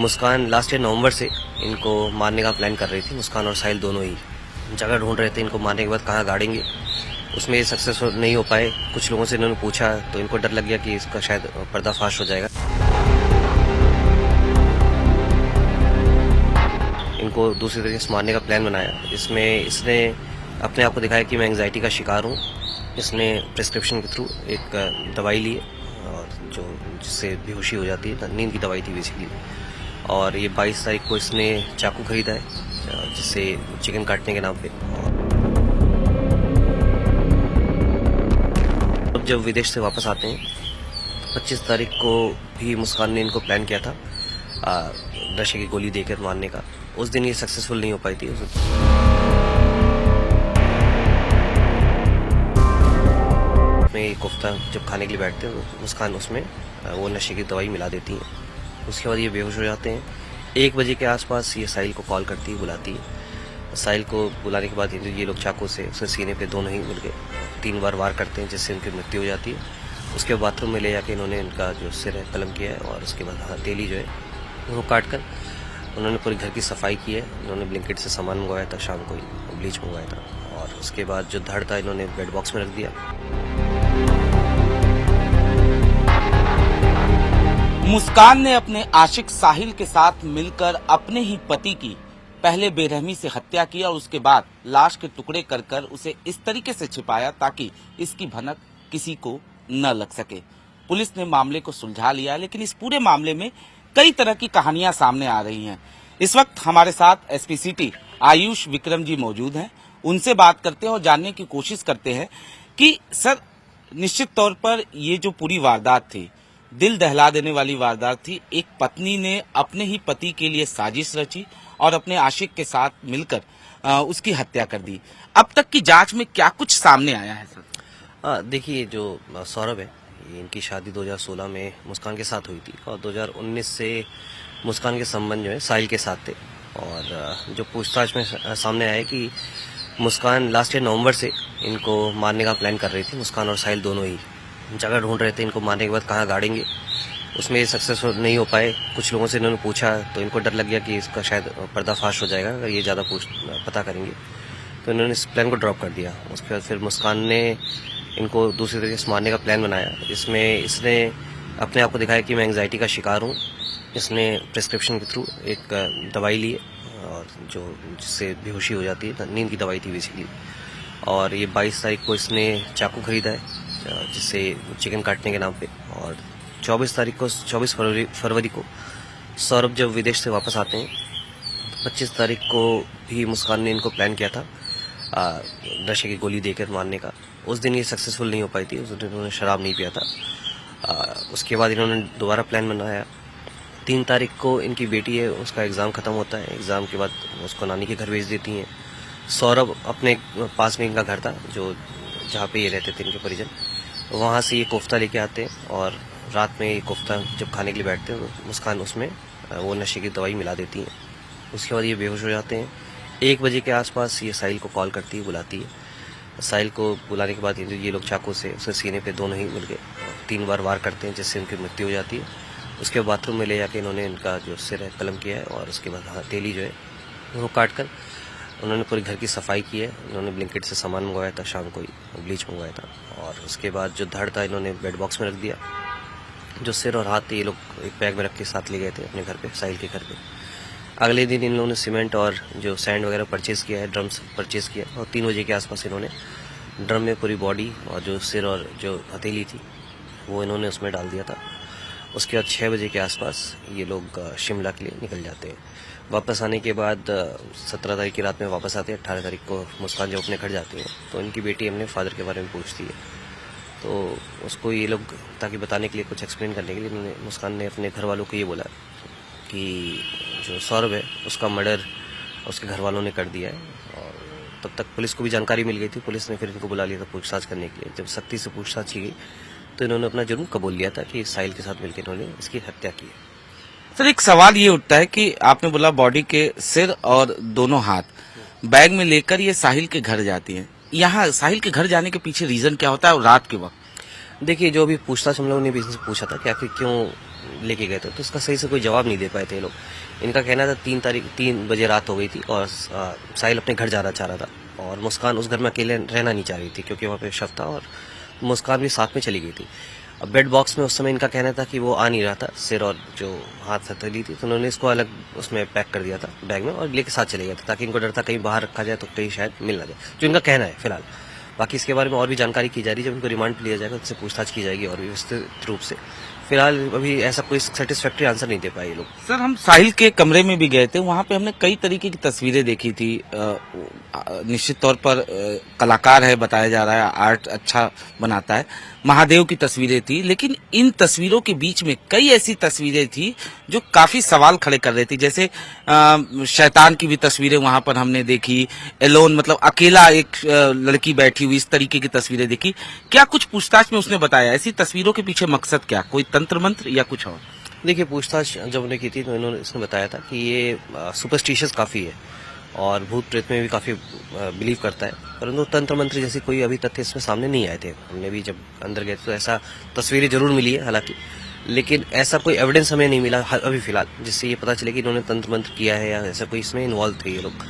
मुस्कान last year नवंबर से इनको मारने का प्लान कर रही थी। मुस्कान और साहिल दोनों ही जगह ढूंढ रहे थे इनको मारने के बाद कहाँ गाड़ेंगे। उसमें ये सक्सेसफुल नहीं हो पाए। कुछ लोगों से इन्होंने पूछा तो इनको डर लग गया कि इसका शायद पर्दाफाश हो जाएगा। इनको दूसरी तरीके से मारने का प्लान बनाया। इसमें इसने अपने आप को दिखाया कि मैं एंग्जाइटी का शिकार हूँ। इसने प्रिस्क्रिप्शन के थ्रू एक दवाई ली और जो जिससे बेहोशी हो जाती है, नींद की दवाई थी बेसिकली। और ये 22 तारीख को इसने चाकू खरीदा है जिससे चिकन काटने के नाम पे। अब जब विदेश से वापस आते हैं 25 तारीख को भी मुस्कान ने इनको प्लान किया था नशे की गोली देकर मारने का। उस दिन ये सक्सेसफुल नहीं हो पाई थी। में कोफ्ता जब खाने के लिए बैठते हैं तो मुस्कान उसमें वो नशे की दवाई मिला देती हैं। उसके बाद ये बेहोश हो जाते हैं। 1 बजे के आसपास ये साहिल को कॉल करती है, बुलाती है। साहिल को बुलाने के बाद ये लोग चाकू से उसके सीने पे दोनों ही मिलके 3 बार वार करते हैं जिससे उनकी मृत्यु हो जाती है। उसके बाथरूम में ले जाके इन्होंने इनका जो सिर है कलम किया है और उसके बाद हथेली जो है वो काट कर उन्होंने पूरी घर की सफाई की है। उन्होंने ब्लिंकिट से सामान मंगवाया था, शाम को ही ब्लीच मंगवाया था। और उसके बाद जो धड़ था इन्होंने बेड बॉक्स में रख दिया। मुस्कान ने अपने आशिक साहिल के साथ मिलकर अपने ही पति की पहले बेरहमी से हत्या की और उसके बाद लाश के टुकड़े कर कर उसे इस तरीके से छिपाया ताकि इसकी भनक किसी को न लग सके। पुलिस ने मामले को सुलझा लिया, लेकिन इस पूरे मामले में कई तरह की कहानियां सामने आ रही हैं। इस वक्त हमारे साथ एसपी सिटी आयुष विक्रम जी मौजूद हैं। उनसे बात करते हैं और जानने की कोशिश करते हैं कि सर, निश्चित तौर पर ये जो पूरी वारदात थी, दिल दहला देने वाली वारदात थी। एक पत्नी ने अपने ही पति के लिए साजिश रची और अपने आशिक के साथ मिलकर उसकी हत्या कर दी। अब तक की जांच में क्या कुछ सामने आया है सर? देखिए, जो सौरभ है इनकी शादी 2016 में मुस्कान के साथ हुई थी और 2019 से मुस्कान के संबंध जो है साहिल के साथ थे। और जो पूछताछ में सामने आया कि मुस्कान लास्ट ईयर नवंबर से इनको मारने का प्लान कर रही थी। मुस्कान और साहिल दोनों ही जगह ढूंढ रहे थे इनको मारने के बाद कहाँ गाड़ेंगे। उसमें ये सक्सेसफुल नहीं हो पाए। कुछ लोगों से इन्होंने पूछा तो इनको डर लग गया कि इसका शायद पर्दाफाश हो जाएगा अगर ये ज़्यादा पता करेंगे। तो इन्होंने इस प्लान को ड्रॉप कर दिया। उसके बाद फिर मुस्कान ने इनको दूसरी तरीके से मारने का प्लान बनाया। इसमें इसने अपने आप को दिखाया कि मैं एंग्जाइटी का शिकार हूँ। इसने प्रिस्क्रिप्शन के थ्रू एक दवाई ली और जो जिससे बेहोशी हो जाती है, नींद की दवाई थी बेसिकली। और ये 22 तारीख को इसने चाकू खरीदा है जिससे चिकन काटने के नाम पे। और 24 फरवरी को सौरभ जब विदेश से वापस आते हैं 25 तारीख को भी मुस्कान ने इनको प्लान किया था नशे की गोली देकर मारने का। उस दिन ये सक्सेसफुल नहीं हो पाई थी। उस दिन इन्होंने शराब नहीं पिया था। उसके बाद इन्होंने दोबारा प्लान बनाया। 3 तारीख को इनकी बेटी है, उसका एग्ज़ाम ख़त्म होता है। एग्ज़ाम के बाद उसको नानी के घर भेज देती हैं। सौरभ अपने पास में इनका घर था जो जहाँ पे ये रहते थे इनके परिजन, वहाँ से ये कोफ्ता लेके आते हैं और रात में ये कोफ्ता जब खाने के लिए बैठते हैं तो मुस्कान उसमें वो नशे की दवाई मिला देती हैं। उसके बाद ये बेहोश हो जाते हैं। 1 बजे के आसपास ये साहिल को कॉल करती है, बुलाती है। साहिल को बुलाने के बाद ये लोग चाकू से उसके सीने पे दोनों ही मिलके 3 बार वार करते हैं जिससे उनकी मृत्यु हो जाती है। उसके बाथरूम में ले जाके इन्होंने इनका जो सिर है कलम किया है और उसके बाद हथेली जो है वो काट कर उन्होंने पूरी घर की सफाई की है। उन्होंने ब्लिंकिट से सामान मंगवाया था, शाम को ही ब्लीच मंगवाया था। और उसके बाद जो धड़ था इन्होंने बेड बॉक्स में रख दिया। जो सिर और हाथ थे ये लोग एक बैग में रख के साथ ले गए थे अपने घर पे, साहिल के घर पे। अगले दिन इन लोगों ने सीमेंट और जो सैंड वगैरह परचेज़ किया है, ड्रम्स परचेज़ किया और 3 बजे के आसपास इन्होंने ड्रम में पूरी बॉडी और जो सिर और जो हथेली थी वो इन्होंने उसमें डाल दिया था। उसके बाद 6 बजे के आसपास ये लोग शिमला के लिए निकल जाते हैं। वापस आने के बाद 17 तारीख की रात में वापस आते हैं। 18 तारीख को मुस्कान जब अपने घर जाती है तो इनकी बेटी अपने फादर के बारे में पूछती है। तो उसको ये लोग ताकि बताने के लिए, कुछ एक्सप्लेन करने के लिए, मुस्कान ने अपने घर वालों को ये बोला कि जो सौरभ है उसका मर्डर उसके घर वालों ने कर दिया है। और तब तक पुलिस को भी जानकारी मिल गई थी। पुलिस ने फिर इनको बुला लिया था पूछताछ करने के लिए। जब सख्ती से पूछताछ की गई तो इन्होंने अपना जुर्म कबूल लिया था कि साहिल के साथ मिलकर इन्होंने इसकी हत्या की है। सर, एक सवाल ये उठता है कि आपने बोला बॉडी के सिर और दोनों हाथ बैग में लेकर ये साहिल के घर जाती हैं। यहाँ साहिल के घर जाने के पीछे रीजन क्या होता है और रात के वक्त? देखिए, जो अभी पूछताछ हम लोगों ने भी इनसे पूछा था कि आखिर क्यों लेके गए थे, तो इसका सही से कोई जवाब नहीं दे पाए थे ये लोग। इनका कहना था 3 बजे रात हो गई थी और साहिल अपने घर जाना चाह रहा था और मुस्कान उस घर में अकेले रहना नहीं चाह रही थी क्योंकि वहाँ पे शव था और मुस्कान भी साथ में चली गई थी। अब बेड बॉक्स में उस समय इनका कहना था कि वो आ नहीं रहा था, सिर और जो हाथ से हथेली थी, तो उन्होंने इसको अलग उसमें पैक कर दिया था बैग में और लेके साथ चले गया था ताकि इनको डर था कहीं बाहर रखा जाए तो कहीं शायद मिल ना जाए, जो इनका कहना है फिलहाल। बाकी इसके बारे में और भी जानकारी की जा रही है, जब इनको रिमांड पे लिया जाएगा उससे पूछताछ की जाएगी और भी विस्तृत रूप से। फिलहाल अभी ऐसा कोई सेटिस्फैक्ट्री आंसर नहीं दे पाए ये लोग। सर, हम साहिल के कमरे में भी गए थे, वहाँ पे हमने कई तरीके की तस्वीरें देखी थी। निश्चित तौर पर कलाकार है, बताया जा रहा है, आर्ट अच्छा बनाता है, महादेव की तस्वीरें थी, लेकिन इन तस्वीरों के बीच में कई ऐसी तस्वीरें थी जो काफी सवाल खड़े कर रही थी। जैसे शैतान की भी तस्वीरें वहां पर हमने देखी, एलोन मतलब अकेला एक लड़की बैठी हुई, इस तरीके की तस्वीरें देखी। क्या कुछ पूछताछ में उसने बताया, ऐसी तस्वीरों के पीछे मकसद क्या, कोई तंत्र मंत्र या कुछ और? देखिए, पूछताछ जब उन्हें की थी तो इसने बताया था कि ये सुपरस्टिशियस काफ़ी है और भूत प्रेत में भी काफ़ी बिलीव करता है, परंतु तंत्र मंत्र जैसे कोई अभी तथ्य इसमें सामने नहीं आए थे। हमने भी जब अंदर गए तो ऐसा तस्वीरें जरूर मिली है हालांकि, लेकिन ऐसा कोई एविडेंस हमें नहीं मिला अभी फिलहाल जिससे ये पता चले कि इन्होंने तंत्र मंत्र किया है या ऐसा कोई इसमें इन्वॉल्व थे ये लोग।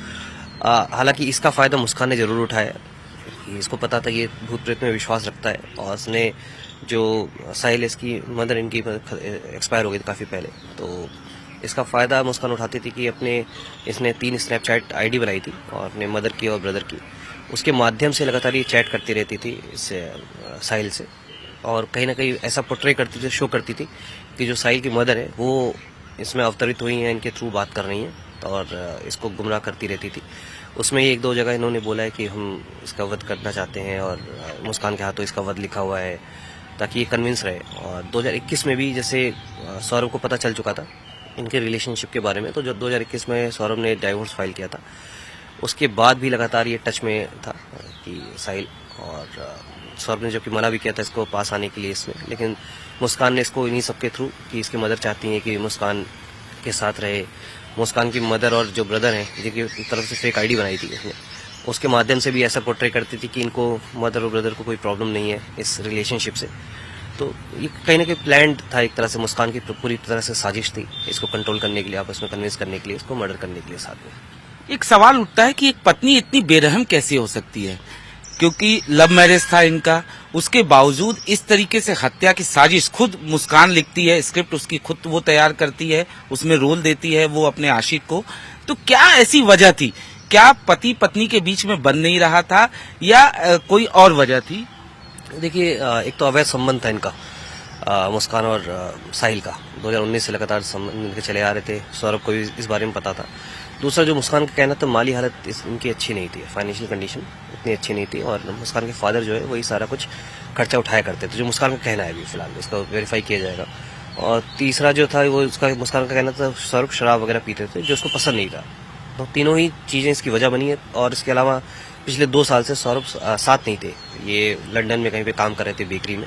हालांकि इसका फ़ायदा मुस्कान ने ज़रूर उठाया। इसको पता था ये भूत प्रेत में विश्वास रखता है और उसने जो साहिल, इसकी मदर इनकी एक्सपायर हो गई थी काफ़ी पहले, तो इसका फ़ायदा मुस्कान उठाती थी कि इसने 3 स्नैपचैट आईडी बनाई थी और अपने मदर की और ब्रदर की, उसके माध्यम से लगातार ये चैट करती रहती थी इस साहिल से और कहीं ना कहीं ऐसा पोर्ट्रे करती थी, शो करती थी कि जो साहिल की मदर है वो इसमें अवतरित हुई हैं, इनके थ्रू बात कर रही हैं और इसको गुमराह करती रहती थी। उसमें 1-2 जगह इन्होंने बोला है कि हम इसका वध करना चाहते हैं और मुस्कान के हाथों इसका वध लिखा हुआ है ताकि ये कन्विंस रहे। और 2021 में भी जैसे सौरभ को पता चल चुका था इनके रिलेशनशिप के बारे में, तो जब 2021 में सौरभ ने डाइवोर्स फाइल किया था उसके बाद भी लगातार ये टच में था कि साहिल, और सौरभ ने जबकि मना भी किया था इसको पास आने के लिए इसमें, लेकिन मुस्कान ने इसको इन्हीं सबके थ्रू कि इसकी मदर चाहती है कि मुस्कान के साथ रहे। मुस्कान की मदर और जो ब्रदर हैं जिनकी तरफ से फेक आईडी बनाई थी इसने, उसके माध्यम से भी ऐसा पोर्ट्रे करती थी कि इनको मदर और ब्रदर को कोई प्रॉब्लम नहीं है इस रिलेशनशिप से। तो ये कहीं ना कहीं प्लान्ड था एक तरह से, मुस्कान की पूरी तरह से साजिश थी इसको कंट्रोल करने के लिए, आपस में कन्विंस करने के लिए, इसको मर्डर करने के लिए साथ में। एक सवाल उठता है कि एक पत्नी इतनी बेरहम कैसे हो सकती है, क्योंकि लव मैरिज था इनका, उसके बावजूद इस तरीके से हत्या की साजिश खुद मुस्कान लिखती है, स्क्रिप्ट उसकी खुद वो तैयार करती है, उसमें रोल देती है वो अपने आशिक को। तो क्या ऐसी वजह थी, क्या पति पत्नी के बीच में बन नहीं रहा था या कोई और वजह थी? देखिए, एक तो अवैध संबंध था इनका मुस्कान और साहिल का, 2019 से लगातार संबंध इनके चले आ रहे थे, सौरभ को भी इस बारे में पता था। दूसरा, जो मुस्कान का कहना था माली हालत इनकी अच्छी नहीं थी, फाइनेंशियल कंडीशन इतनी अच्छी नहीं थी और मुस्कान के फादर जो है वही सारा कुछ खर्चा उठाया करते थे, जो मुस्कान का कहना है अभी फिलहाल, इसको वेरीफाई किया जाएगा। और तीसरा जो था वो उसका मुस्कान का कहना था सौरभ शराब वगैरह पीते थे जो उसको पसंद नहीं था। तो तीनों ही चीज़ें इसकी वजह बनी है और इसके अलावा पिछले 2 साल से सौरभ साथ नहीं थे, ये लंदन में कहीं पे काम कर रहे थे बेकरी में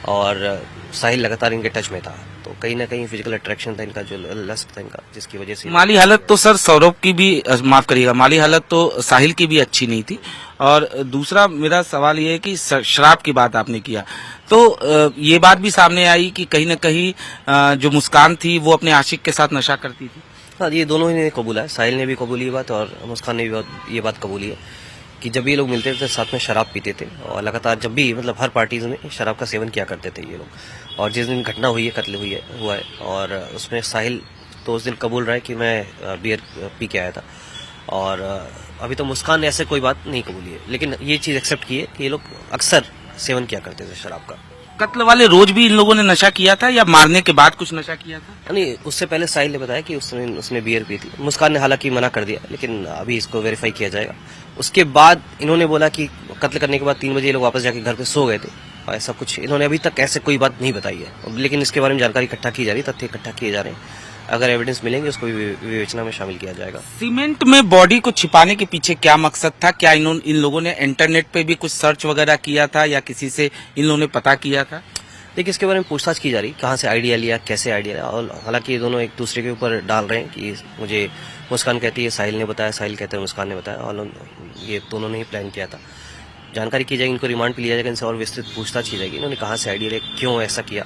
और साहिल लगातार इनके टच में था, तो कहीं ना कहीं फिजिकल अट्रैक्शन था इनका, जो लस्ट था इनका, जिसकी वजह से माली हालत तो सर सौरभ की भी, माफ करिएगा, माली हालत तो साहिल की भी अच्छी नहीं थी। और दूसरा मेरा सवाल ये है कि शराब की बात आपने किया तो ये बात भी सामने आई कि कहीं न कहीं जो मुस्कान थी वो अपने आशिक के साथ नशा करती थी। हाँ, ये दोनों ही ने कबूला है, साहिल ने भी कबूली ये बात और मुस्कान ने भी ये बात कबूली है कि जब ये लोग मिलते थे साथ में शराब पीते थे और लगातार जब भी मतलब हर पार्टीज में शराब का सेवन किया करते थे ये लोग। और जिस दिन घटना हुई है, कत्ल हुआ है और उसमें साहिल तो उस दिन कबूल रहा है कि मैं बियर पी के आया था और अभी तो मुस्कान ने ऐसे कोई बात नहीं कबूली है, लेकिन ये चीज़ एक्सेप्ट की है कि ये लोग अक्सर सेवन किया करते थे शराब का। कत्ल वाले रोज भी इन लोगों ने नशा किया था या मारने के बाद कुछ नशा किया था? नहीं, उससे पहले साहिल ने बताया कि उसने बियर पी थी, मुस्कान ने हालांकि मना कर दिया, लेकिन अभी इसको वेरीफाई किया जाएगा। उसके बाद इन्होंने बोला कि कत्ल करने के बाद 3 बजे ये लोग वापस जाके घर पे सो गए थे और ऐसा कुछ इन्होंने अभी तक ऐसे कोई बात नहीं बताई है, लेकिन इसके बारे में जानकारी इकट्ठा की जा रही है, तथ्य इकट्ठा किए जा रहे हैं। अगर एविडेंस मिलेंगे उसको भी विवेचना में शामिल किया जाएगा। सीमेंट में बॉडी को छिपाने के पीछे क्या मकसद था? क्या इन लोगों ने इंटरनेट पे भी कुछ सर्च वगैरह किया था या किसी से इन लोगों ने पता किया था? देखिए, इसके बारे में पूछताछ की जा रही, कहाँ से आइडिया लिया, कैसे आइडिया लिया, और हालांकि ये दोनों एक दूसरे के ऊपर डाल रहे हैं कि मुझे मुस्कान कहती है साहिल ने बताया, साहिल कहते हैं मुस्कान ने बताया, और ये दोनों ने ही प्लान किया था। जानकारी की जाएगी, इनको रिमांड पे लिया जाएगा, इनसे और विस्तृत पूछताछ की जाएगी, इन्होंने कहाँ से आइडिया लिया, क्यों ऐसा किया,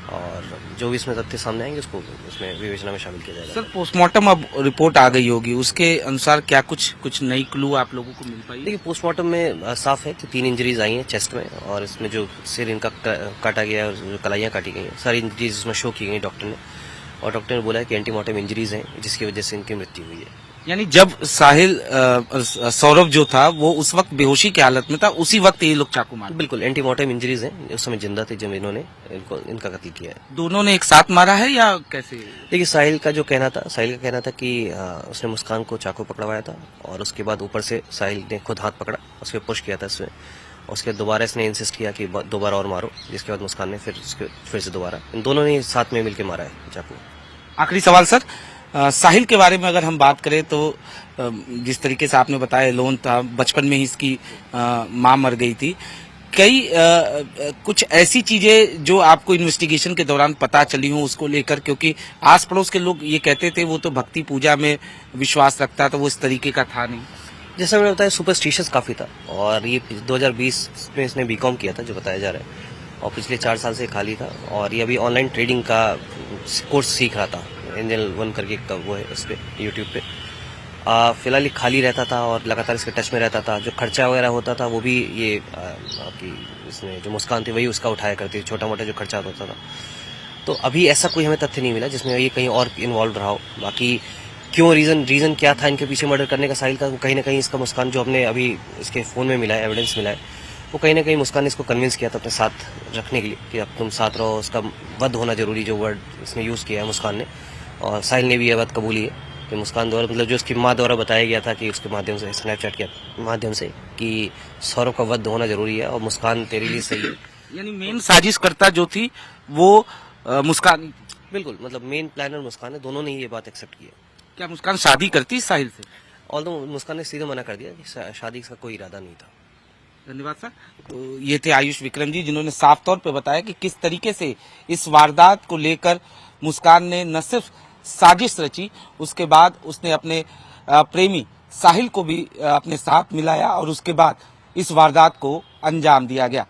और जो भी इसमें तथ्य सामने आएंगे उसको इसमें विवेचना में शामिल किया जाएगा। सर पोस्टमार्टम अब रिपोर्ट आ गई होगी, उसके अनुसार क्या कुछ नई क्लू आप लोगों को मिल पाई? देखिए पोस्टमार्टम में साफ है कि 3 इंजरीज आई हैं चेस्ट में, और इसमें जो सिर इनका काटा गया है और जो कलाइयाँ काटी गई हैं, सारी इंजरीज इसमें शो की गई डॉक्टर ने, और डॉक्टर ने बोला है कि एंटीमॉर्टम इंजरीज हैं जिसकी वजह से इनकी मृत्यु हुई है। यानी जब साहिल सौरभ जो था वो उस वक्त बेहोशी की हालत में था, उसी वक्त ये लोग चाकू मारे? बिल्कुल एंटीमॉर्टम इंजरीज हैं, उस समय जिंदा थे जब इन्होंने इनका कत्ल किया है। दोनों ने एक साथ मारा है या कैसे? देखिए साहिल का कहना था कि उसने मुस्कान को चाकू पकड़वाया था, और उसके बाद ऊपर से साहिल ने खुद हाथ पकड़ा, उसके पुश किया था इसमें, उसके दोबारा इसने इंसिस्ट किया कि 2 बार और मारो, जिसके बाद मुस्कान ने फिर से दोबारा, इन दोनों ने साथ में मिलकर मारा है चाकू। आखिरी सवाल सर, साहिल के बारे में अगर हम बात करें तो जिस तरीके से आपने बताया लोन था, बचपन में ही इसकी मां मर गई थी, कई कुछ ऐसी चीजें जो आपको इन्वेस्टिगेशन के दौरान पता चली हो उसको लेकर, क्योंकि आस पड़ोस के लोग ये कहते थे वो तो भक्ति पूजा में विश्वास रखता था, वो इस तरीके का था नहीं। जैसा मैंने बताया सुपरस्टिशियस काफी था, और ये 2020 में इसने बीकॉम किया था जो बताया जा रहा है, और पिछले 4 साल से खाली था, और ये अभी ऑनलाइन ट्रेडिंग का कोर्स सीख रहा था, एंजल 1 करके का वो है इस पे यूट्यूब पे। फिलहाल ये खाली रहता था और लगातार इसके टच में रहता था, जो खर्चा वगैरह होता था वो भी ये आपकी इसमें जो मुस्कान थी वही उसका उठाया करती थी, छोटा मोटा जो खर्चा होता था। तो अभी ऐसा कोई हमें तथ्य नहीं मिला जिसमें ये कहीं और इन्वॉल्व रहा हो। बाकी क्यों रीजन क्या था इनके पीछे मर्डर करने का साहिल का, कहीं ना कहीं इसका मुस्कान जो हमने अभी इसके फोन में मिला है, एविडेंस मिला है, वो कहीं ना कहीं मुस्कान ने इसको कन्विंस किया था अपने साथ रखने के लिए कि अब तुम साथ रहो, उसका वध होना जरूरी, जो वर्ड इसने यूज किया है मुस्कान ने, और साहिल ने भी यह बात कबूली है कि मुस्कान द्वारा, मतलब जो उसकी माँ द्वारा बताया गया था कि उसके माध्यम से, स्नैपचैट के माध्यम से, कि सौरभ का वध होना जरूरी है और मुस्कान तेरे लिए सही है। यानी मेन साजिशकर्ता जो थी वो मुस्कान ही थी। बिल्कुल, मतलब मेन प्लानर मुस्कान है, दोनों ने ये बात एक्सेप्ट की है। क्या मुस्कान शादी करती साहिल से? ऑल्दो मुस्कान ने सीधे मना कर दिया कि शादी का कोई इरादा नहीं था। धन्यवाद सर। तो ये थे आयुष विक्रम जी, जिन्होंने साफ तौर पे बताया कि किस तरीके से इस वारदात को लेकर मुस्कान ने न सिर्फ साजिश रची, उसके बाद उसने अपने प्रेमी साहिल को भी अपने साथ मिलाया और उसके बाद इस वारदात को अंजाम दिया गया।